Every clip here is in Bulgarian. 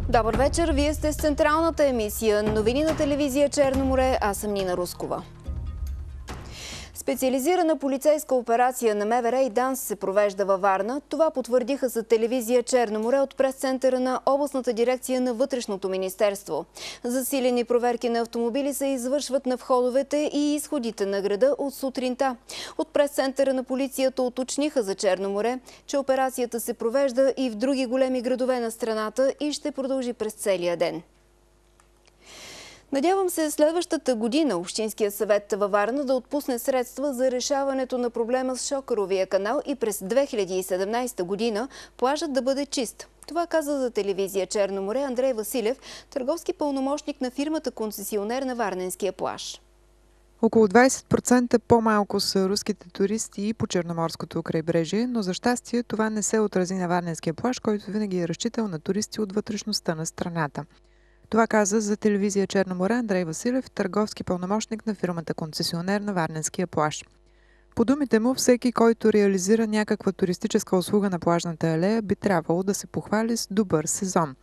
Добър вечер, вие сте с централната емисия Новини на телевизия Черно море, аз съм Нина Рускова. Специализирана полицейска операция на МВР и ДАНС се провежда във Варна. Това потвърдиха за телевизия Черно море от прес-центъра на областната дирекция на Вътрешното министерство. Засилени проверки на автомобили се извършват на входовете и изходите на града от сутринта. От прес-центъра на полицията уточниха за Черно море, че операцията се провежда и в други големи градове на страната и ще продължи през целия ден. Надявам се следващата година Общинския съвет във Варна да отпусне средства за решаването на проблема с Шокеровия канал и през 2017 година плажът да бъде чист. Това каза за телевизия Черно море Андрей Василев, търговски пълномощник на фирмата концесионер на Варненския плаж. Около 20% по-малко са руските туристи по Черноморското крайбрежие, но за щастие това не се отрази на Варненския плаж, който винаги е разчитал на туристи от вътрешността на страната. Това каза за телевизия Черно море Андрей Василев, търговски пълномощник на фирмата концесионер на Варненския плаж. По думите му, всеки, който реализира някаква туристическа услуга на плажната алея, би трябвало да се похвали с добър сезон.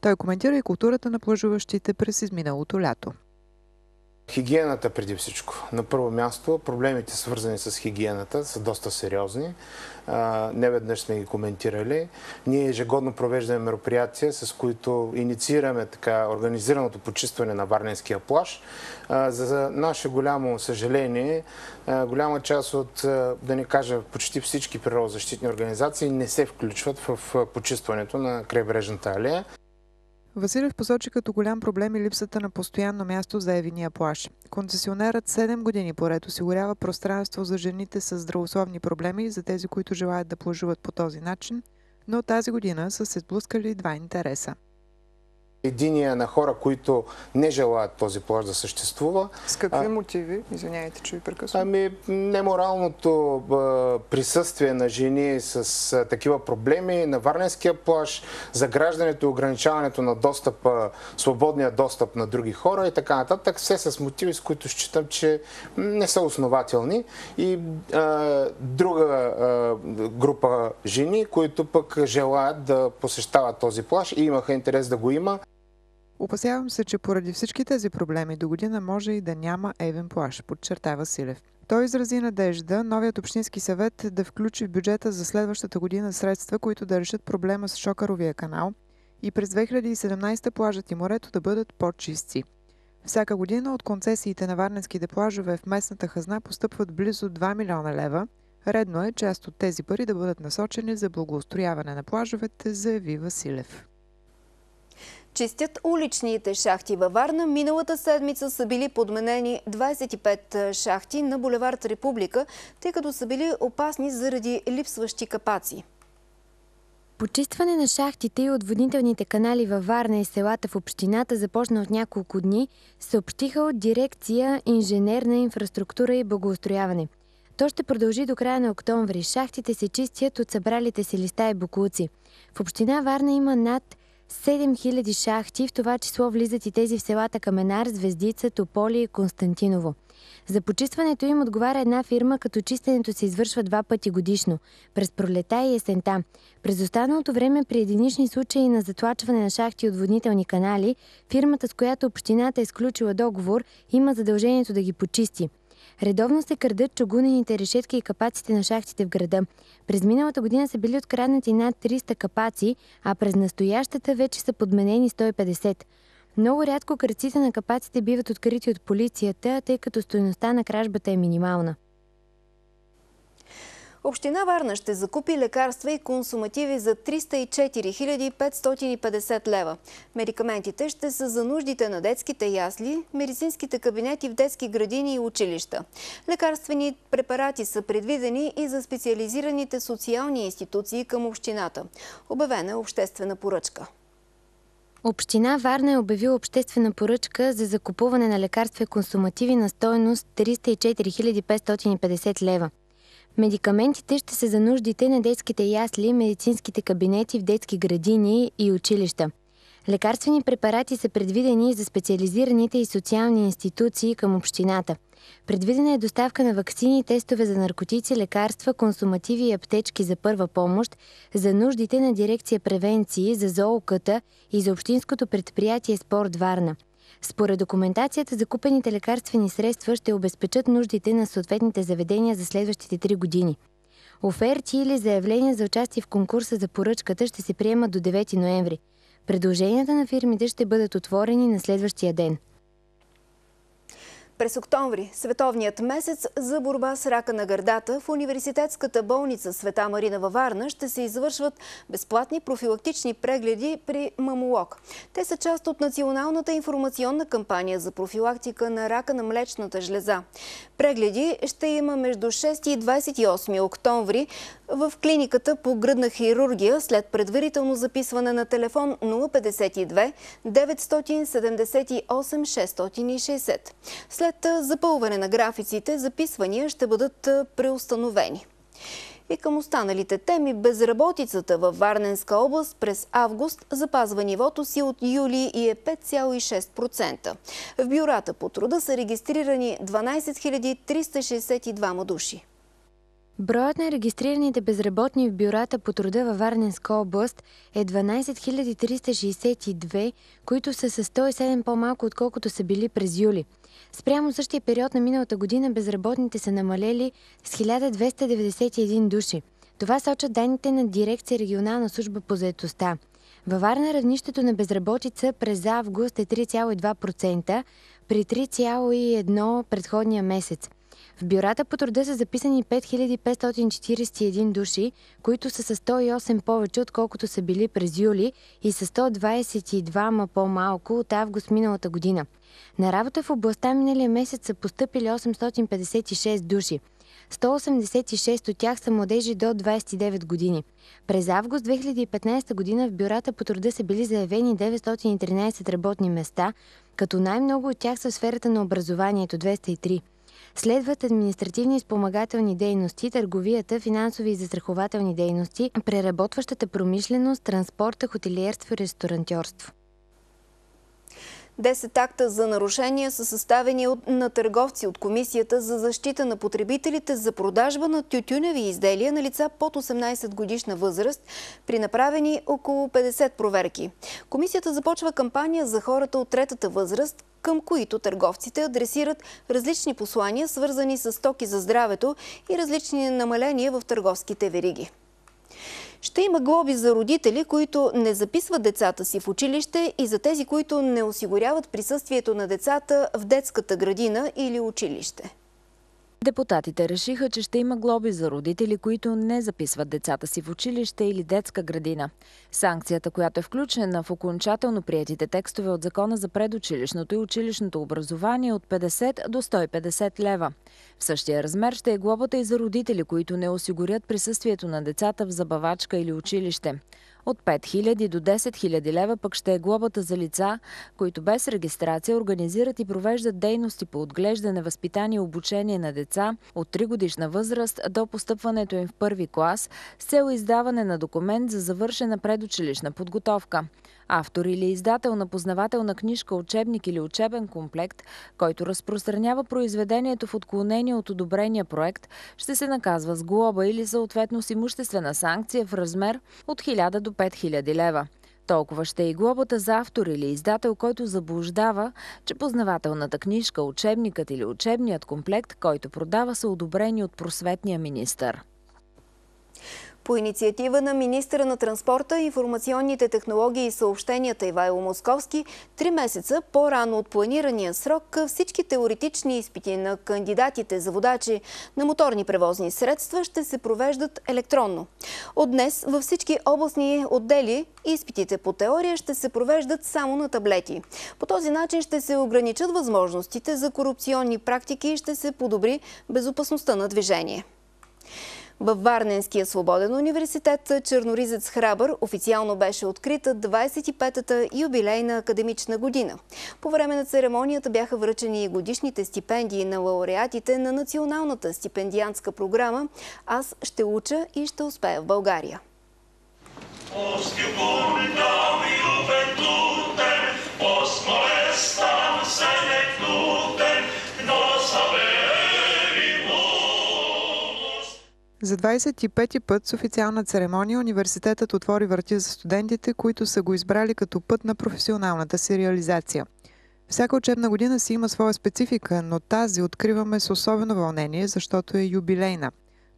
Той коментира и културата на плажуващите през изминалото лято. Хигиената преди всичко. На първо място, проблемите свързани с хигиената са доста сериозни. Неведнъж сме ги коментирали. Ние ежегодно провеждаме мероприятия, с които инициираме така организираното почистване на Варненския плаж. За наше голямо съжаление, голяма част от, да не кажа, почти всички природозащитни организации не се включват в почистването на крайбрежната алея. Василев посочи като голям проблем и липсата на постоянно място за Евиния плаж. Концесионерът 7 години поред осигурява пространство за жените с здравословни проблеми и за тези, които желаят да плажуват по този начин, но тази година са се сблъскали два интереса. Единия на хора, които не желаят този плаж да съществува. С какви мотиви? Извиняйте, че ви прекъсвам. Неморалното присъствие на жени с такива проблеми на Варненския плаж, заграждането и ограничаването на достъпа, свободния достъп на други хора и така нататък. Все с мотиви, с които считам, че не са основателни. И друга група жени, които пък желаят да посещават този плаж и имаха интерес да го има. Опасявам се, че поради всички тези проблеми до година може и да няма Евен плаж, подчерта Василев. Той изрази надежда новият общински съвет да включи в бюджета за следващата година средства, които да решат проблема с Шокеровия канал и през 2017 плажът и морето да бъдат по-чисти. Всяка година от концесиите на варненските плажове в местната хазна постъпват близо 2 милиона лева. Редно е част от тези пари да бъдат насочени за благоустрояване на плажовете, заяви Василев. Чистят уличните шахти във Варна. Миналата седмица са били подменени 25 шахти на булевард Република, тъй като са били опасни заради липсващи капаци. Почистване на шахтите и отводнителните канали във Варна и селата в общината започна от няколко дни, съобщиха от дирекция Инженерна инфраструктура и благоустрояване. То ще продължи до края на октомври. Шахтите се чистят от събралите се листа и боклуци. В община Варна има над 7000 шахти, в това число влизат и тези в селата Каменар, Звездица, Тополи и Константиново. За почистването им отговаря една фирма, като чистенето се извършва 2 пъти годишно, през пролета и есента. През останалото време при единични случаи на затлачване на шахти и отводнителни канали, фирмата, с която общината е сключила договор, има задължението да ги почисти. Редовно се крадат чугунените решетки и капаците на шахтите в града. През миналата година са били откраднати над 300 капаци, а през настоящата вече са подменени 150. Много рядко крадците на капаците биват открити от полицията, тъй като стойността на кражбата е минимална. Община Варна ще закупи лекарства и консумативи за 304 550 лева. Медикаментите ще са за нуждите на детските ясли, медицинските кабинети в детски градини и училища. Лекарствени препарати са предвидени и за специализираните социални институции към общината. Обявена е обществена поръчка. Община Варна е обявила обществена поръчка за закупуване на лекарства и консумативи на стойност 304 550 лева. Медикаментите ще са за нуждите на детските ясли, медицинските кабинети в детски градини и училища. Лекарствени препарати са предвидени за специализираните и социални институции към общината. Предвидена е доставка на ваксини, тестове за наркотици, лекарства, консумативи и аптечки за първа помощ за нуждите на дирекция превенции, за ЗООК-та и за общинското предприятие Спорт Варна. Според документацията, закупените лекарствени средства ще обезпечат нуждите на съответните заведения за следващите 3 години. Оферти или заявления за участие в конкурса за поръчката ще се приемат до 9 ноември. Предложенията на фирмите ще бъдат отворени на следващия ден. През октомври, световният месец за борба с рака на гърдата, в университетската болница Света Марина във Варна ще се извършват безплатни профилактични прегледи при мамолог. Те са част от националната информационна кампания за профилактика на рака на млечната жлеза. Прегледи ще има между 6 и 28 октомври в клиниката по гръдна хирургия след предварително записване на телефон 052 978 660. След запълване на графиците, записвания ще бъдат преустановени. И към останалите теми, безработицата във Варненска област през август запазва нивото си от юли и е 5,6%. В бюрата по труда са регистрирани 12 362 души. Броят на регистрираните безработни в бюрата по труда във Варненска област е 12 362, които са с 107 по-малко, отколкото са били през юли. Спрямо същия период на миналата година безработните са намалели с 1291 души. Това сочат данните на дирекция Регионална служба по заетостта. Във Варна равнището на безработица през август е 3,2%, при 3,1% предходния месец. В бюрата по труда са записани 5541 души, които са с 108 повече, отколкото са били през юли и с 122 по-малко от август миналата година. На работа в областта миналия месец са постъпили 856 души. 186 от тях са младежи до 29 години. През август 2015 година в бюрата по труда са били заявени 913 работни места, като най-много от тях са в сферата на образованието – 203. Следват административни и спомагателни дейности, търговията, финансови и застрахователни дейности, преработващата промишленост, транспорта, хотелиерство и ресторантьорство. 10 акта за нарушения са съставени на търговци от Комисията за защита на потребителите за продажба на тютюневи изделия на лица под 18 годишна възраст при направени около 50 проверки. Комисията започва кампания за хората от третата възраст, към които търговците адресират различни послания, свързани с стоки за здравето и различни намаления в търговските вериги. Ще има глоби за родители, които не записват децата си в училище и за тези, които не осигуряват присъствието на децата в детската градина или училище. Депутатите решиха, че ще има глоби за родители, които не записват децата си в училище или детска градина. Санкцията, която е включена в окончателно приетите текстове от Закона за предучилищното и училищното образование, от 50 до 150 лева. В същия размер ще е глобата и за родители, които не осигурят присъствието на децата в забавачка или училище. От 5000 до 10 000 лева пък ще е глобата за лица, които без регистрация организират и провеждат дейности по отглеждане, възпитание и обучение на деца от 3-годишна възраст до постъпването им в първи клас с цел издаване на документ за завършена предучилищна подготовка. Автор или издател на познавателна книжка, учебник или учебен комплект, който разпространява произведението в отклонение от одобрения проект, ще се наказва с глоба или съответно с имуществена санкция в размер от 1000 до 5000 лева. Толкова ще е и глобата за автор или издател, който заблуждава, че познавателната книжка, учебникът или учебният комплект, който продава, са одобрени от просветния министър. По инициатива на министъра на транспорта, информационните технологии и съобщенията Ивайло Московски, 3 месеца по-рано от планирания срок, всички теоретични изпити на кандидатите за водачи на моторни превозни средства ще се провеждат електронно. От днес във всички областни отдели изпитите по теория ще се провеждат само на таблети. По този начин ще се ограничат възможностите за корупционни практики и ще се подобри безопасността на движение. Във Варненския свободен университет Черноризец Храбър официално беше открита 25-та юбилейна академична година. По време на церемонията бяха връчени и годишните стипендии на лауреатите на националната стипендиантска програма «Аз ще уча и ще успея в България». За 25-ти път с официална церемония университетът отвори врати за студентите, които са го избрали като път на професионалната си реализация. Всяка учебна година си има своя специфика, но тази откриваме с особено вълнение, защото е юбилейна.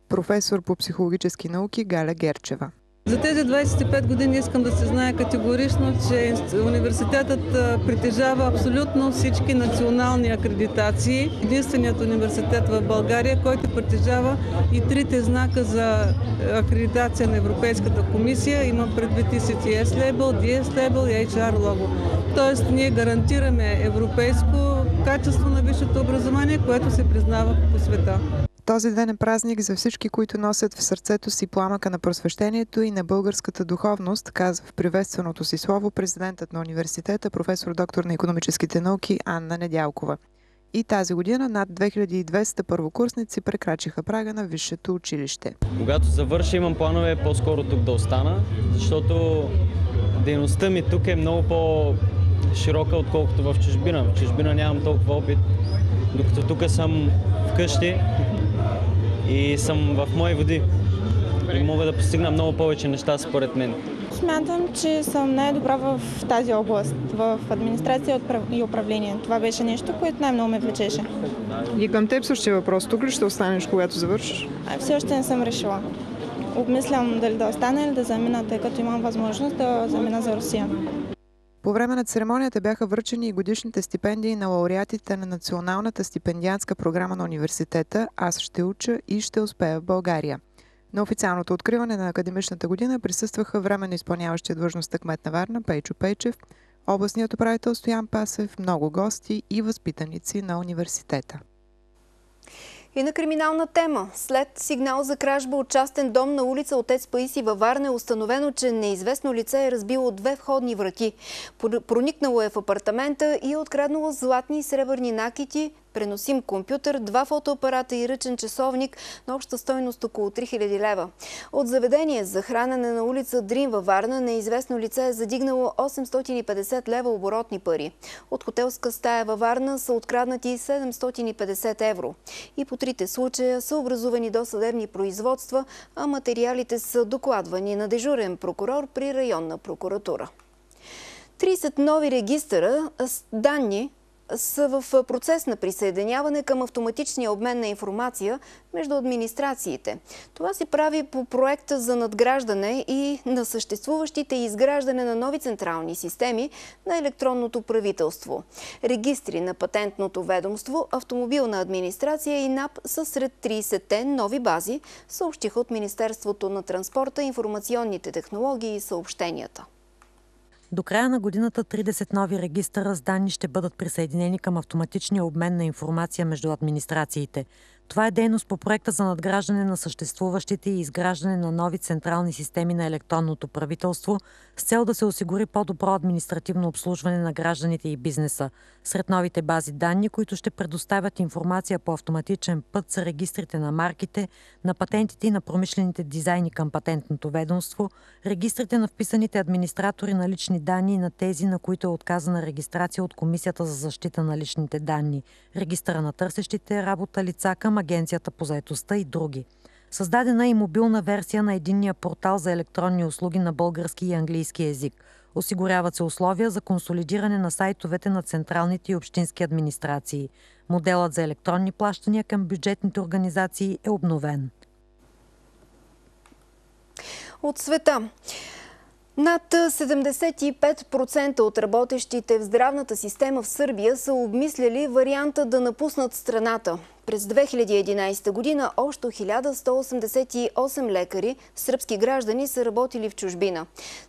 Професор по психологически науки Галя Герчева. За тези 25 години искам да се знае категорично, че университетът притежава абсолютно всички национални акредитации. Единственият университет в България, който притежава и трите знака за акредитация на Европейската комисия. Има предвид ECTS Label, DS Label и HR Logo. Тоест ние гарантираме европейско качество на висшето образование, което се признава по света. Този ден е празник за всички, които носят в сърцето си пламъка на просвещението и на българската духовност, казва в приветственото си слово президентът на университета, професор доктор на икономическите науки Анна Недялкова. И тази година над 2200 първокурсници прекрачиха прага на висшето училище. Когато завърша, имам планове по-скоро тук да остана, защото дейността ми тук е много по-широка, отколкото в чужбина. В чужбина нямам толкова опит, докато тук съм вкъщи и съм в мои води и мога да постигна много повече неща според мен. Смятам, че съм най-добра в тази област, в администрация и управление. Това беше нещо, което най-много ме влечеше. И към теб същия въпрос. Тук ли ще останеш, когато завършиш? Все още не съм решила. Обмислям дали да остана или да замина, тъй като имам възможност да замина за Русия. По време на церемонията бяха връчени и годишните стипендии на лауреатите на Националната стипендиантска програма на университета "Аз ще уча и ще успея в България". На официалното откриване на академичната година присъстваха временно изпълняващия длъжността кмет на Варна Пейчо Пейчев, областният управител Стоян Пасев, много гости и възпитаници на университета. И на криминална тема. След сигнал за кражба от частен дом на улица Отец Паисий във Варна е установено, че неизвестно лице е разбило 2 входни врати. Проникнало е в апартамента и е откраднало златни и сребърни накити, преносим компютър, 2 фотоапарата и ръчен часовник на обща стойност около 3000 лева. От заведение за хранене на улица Дрин във Варна неизвестно лице е задигнало 850 лева оборотни пари. От хотелска стая във Варна са откраднати 750 евро. И по трите случая са образувани досъдебни производства, а материалите са докладвани на дежурен прокурор при районна прокуратура. 30 нови регистъра с данни са в процес на присъединяване към автоматичния обмен на информация между администрациите. Това се прави по проекта за надграждане и на съществуващите и изграждане на нови централни системи на електронното правителство. Регистри на Патентното ведомство, Автомобилна администрация и НАП са сред 30-те нови бази, съобщиха от Министерството на транспорта, информационните технологии и съобщенията. До края на годината 30 нови регистъра с данни ще бъдат присъединени към автоматичния обмен на информация между администрациите. Това е дейност по проекта за надграждане на съществуващите и изграждане на нови централни системи на електронното правителство с цел да се осигури по-добро административно обслужване на гражданите и бизнеса. Сред новите бази данни, които ще предоставят информация по автоматичен път, са регистрите на марките, на патентите и на промишлените дизайни към Патентното ведомство, регистрите на вписаните администратори на лични данни и на тези, на които е отказана регистрация от Комисията за защита на личните данни, регистъра на търсещите работа лица към Агенцията по заетостта и други. Създадена е и мобилна версия на единния портал за електронни услуги на български и английски език. Осигуряват се условия за консолидиране на сайтовете на централните и общински администрации. Моделът за електронни плащания към бюджетните организации е обновен. От света. Над 75% от работещите в здравната система в Сърбия са обмисляли варианта да напуснат страната. През 2011 година общо 1188 лекари, сръбски граждани, са работили в чужбина.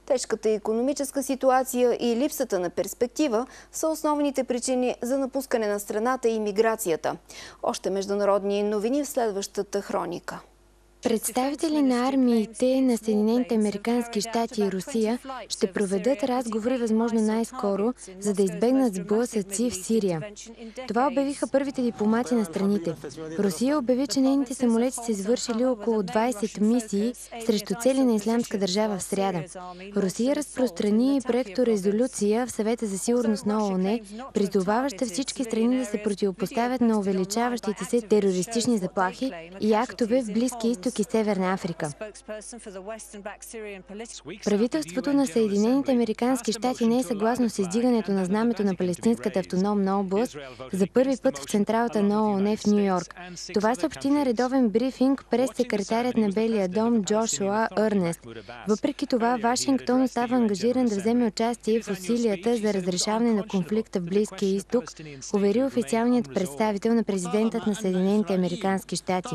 Тежката икономическа ситуация и липсата на перспектива са основните причини за напускане на страната и миграцията. Още международни новини в следващата хроника. Представители на армиите на Съединените американски щати и Русия ще проведат разговори възможно най-скоро, за да избегнат сблъсъци в Сирия. Това обявиха първите дипломати на страните. Русия обяви, че нейните самолети са извършили около 20 мисии срещу цели на Ислямска държава в сряда. Русия разпространи проекторезолюция в Съвета за сигурност на ООН, призоваваща всички страни да се противопоставят на увеличаващите се терористични заплахи и актове в Близкия изток Ирак и Северна Африка. Правителството на Съединените американски щати не е съгласно с издигането на знамето на Палестинската автономна област за първи път в централата на ООН в Ню Йорк. Това съобщи на редовен брифинг през секретарят на Белия дом Джошуа Ернест. Въпреки това, Вашингтон остава ангажиран да вземе участие в усилията за разрешаване на конфликта в Близкия изток, увери официалният представител на президентът на Съединените американски щати.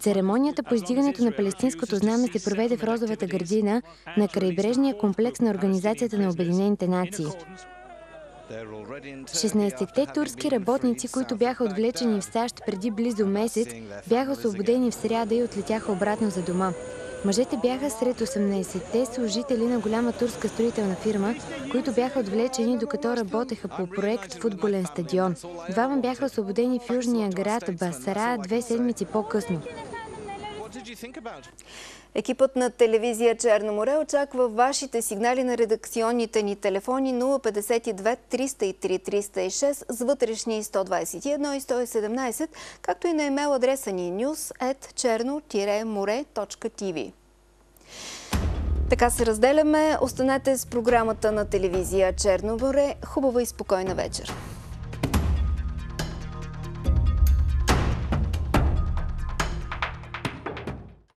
Церемонията по издигането на палестинското знаме се проведе в Розовата градина на крайбрежния комплекс на Организацията на Обединените нации. 16-те турски работници, които бяха отвлечени в САЩ преди близо месец, бяха освободени в сряда и отлетяха обратно за дома. Мъжете бяха сред 18-те служители на голяма турска строителна фирма, които бяха отвлечени докато работеха по проект футболен стадион. Двама бяха освободени в южния град Басра 2 седмици по-късно. Екипът на телевизия Черно море очаква вашите сигнали на редакционните ни телефони 052 303 306 с вътрешни 121 и 117, както и на имейл адреса ни news@черно-море.tv. Така се разделяме. Останете с програмата на телевизия Черно море. Хубава и спокойна вечер.